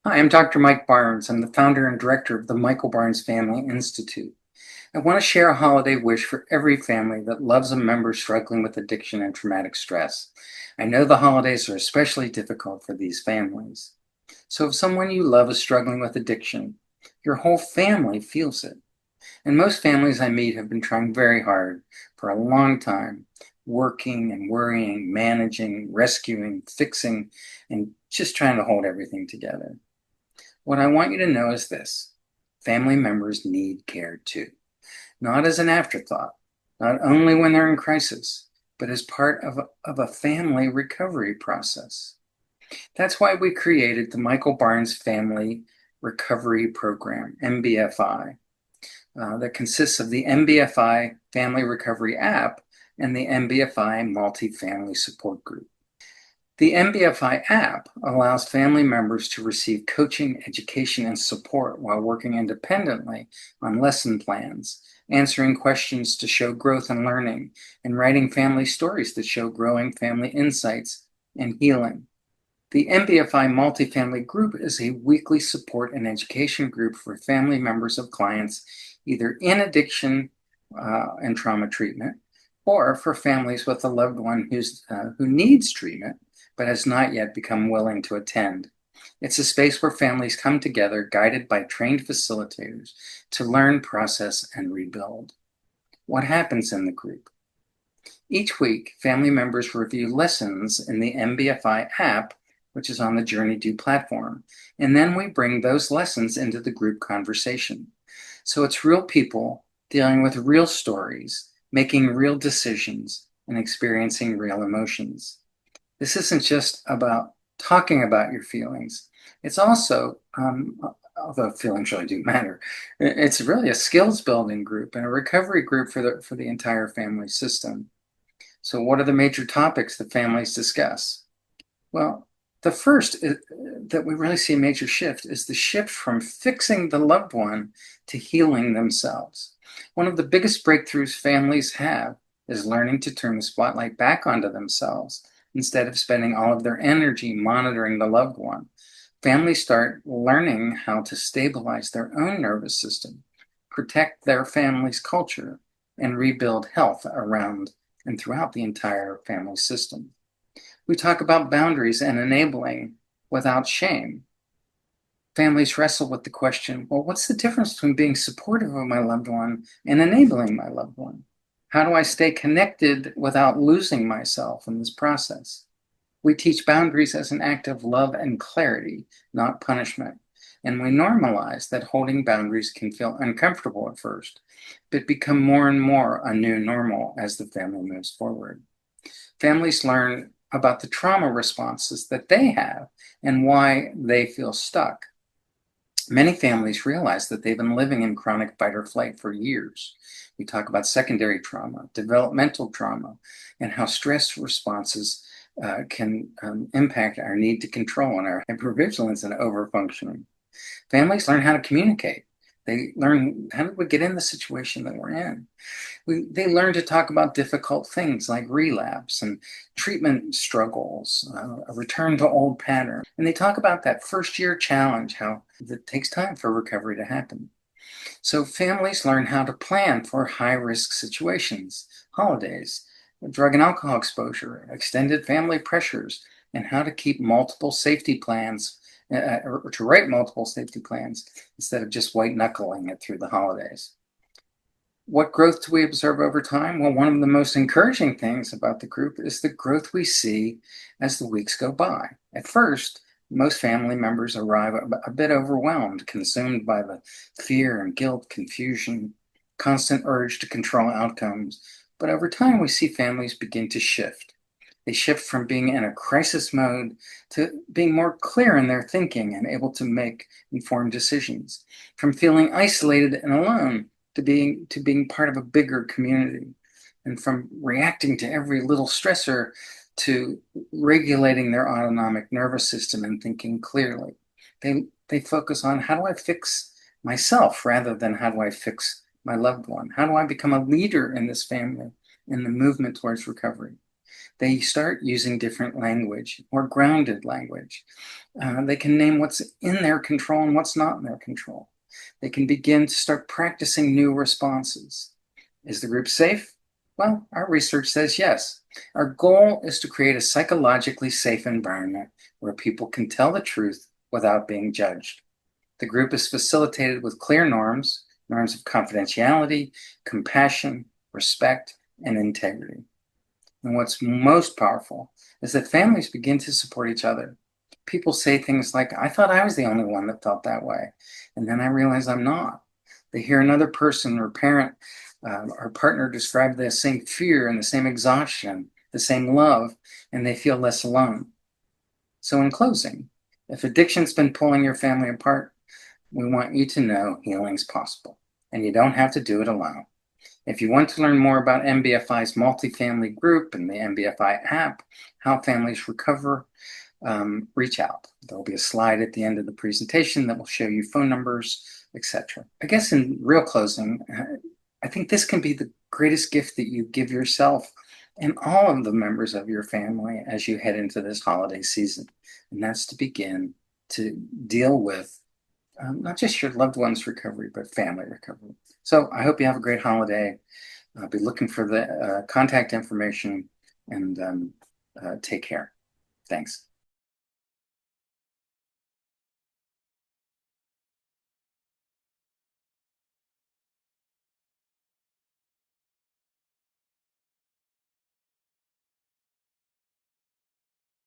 Hi, I'm Dr. Mike Barnes. I'm the founder and director of the Michael Barnes Family Institute. I want to share a holiday wish for every family that loves a member struggling with addiction and traumatic stress. I know the holidays are especially difficult for these families. So if someone you love is struggling with addiction, your whole family feels it. And most families I meet have been trying very hard for a long time, working and worrying, managing, rescuing, fixing, and just trying to hold everything together. What I want you to know is this: family members need care too, not as an afterthought, not only when they're in crisis, but as part of a family recovery process. That's why we created the Michael Barnes Family Recovery Program, MBFI, that consists of the MBFI Family Recovery app and the MBFI Multifamily Support Group. The MBFI app allows family members to receive coaching, education, and support while working independently on lesson plans, answering questions to show growth and learning, and writing family stories that show growing family insights and healing. The MBFI Multifamily Group is a weekly support and education group for family members of clients either in addiction and trauma treatment, or for families with a loved one who needs treatment but has not yet become willing to attend. It's a space where families come together, guided by trained facilitators, to learn, process, and rebuild. What happens in the group? Each week, family members review lessons in the MBFI app, which is on the Journey Do platform, and then we bring those lessons into the group conversation. So it's real people dealing with real stories, making real decisions, and experiencing real emotions. This isn't just about talking about your feelings. It's also, although feelings really do matter, it's really a skills building group and a recovery group for the entire family system. So what are the major topics that families discuss? Well, the first that we really see a major shift is the shift from fixing the loved one to healing themselves. One of the biggest breakthroughs families have is learning to turn the spotlight back onto themselves instead of spending all of their energy monitoring the loved one. Families start learning how to stabilize their own nervous system, protect their family's culture, and rebuild health around and throughout the entire family system. We talk about boundaries and enabling without shame. Families wrestle with the question, well, what's the difference between being supportive of my loved one and enabling my loved one? How do I stay connected without losing myself in this process? We teach boundaries as an act of love and clarity, not punishment. And we normalize that holding boundaries can feel uncomfortable at first, but become more and more a new normal as the family moves forward. Families learn about the trauma responses that they have and why they feel stuck. Many families realize that they've been living in chronic fight or flight for years. We talk about secondary trauma, developmental trauma, and how stress responses can impact our need to control and our hypervigilance and overfunctioning. Families learn how to communicate. They learn, how did we get in the situation that we're in? They learn to talk about difficult things like relapse and treatment struggles, a return to old patterns. And they talk about that first year challenge, how it takes time for recovery to happen. So families learn how to plan for high risk situations, holidays, drug and alcohol exposure, extended family pressures, and how to keep multiple safety plans or to write multiple safety plans instead of just white knuckling it through the holidays. What growth do we observe over time? Well, one of the most encouraging things about the group is the growth we see as the weeks go by. At first, most family members arrive a bit overwhelmed, consumed by the fear and guilt, confusion, constant urge to control outcomes. But over time, we see families begin to shift. They shift from being in a crisis mode to being more clear in their thinking and able to make informed decisions, from feeling isolated and alone to being part of a bigger community, and from reacting to every little stressor to regulating their autonomic nervous system and thinking clearly. They focus on, how do I fix myself rather than how do I fix my loved one? How do I become a leader in this family in the movement towards recovery? They start using different language, more grounded language. They can name what's in their control and what's not in their control. They can begin to start practicing new responses. Is the group safe? Well, our research says yes. Our goal is to create a psychologically safe environment where people can tell the truth without being judged. The group is facilitated with clear norms, norms of confidentiality, compassion, respect, and integrity. And what's most powerful is that families begin to support each other. People say things like, I thought I was the only one that felt that way. And then I realized I'm not. They hear another person or parent or partner describe the same fear and the same exhaustion, the same love, and they feel less alone. So, in closing, if addiction's been pulling your family apart, we want you to know healing's possible, and you don't have to do it alone. If you want to learn more about MBFI's multifamily group and the MBFI app, how families recover, reach out. There'll be a slide at the end of the presentation that will show you phone numbers, etc. I guess in real closing, I think this can be the greatest gift that you give yourself and all of the members of your family as you head into this holiday season. And that's to begin to deal with not just your loved one's recovery, but family recovery. So I hope you have a great holiday. I'll be looking for the contact information and take care. Thanks.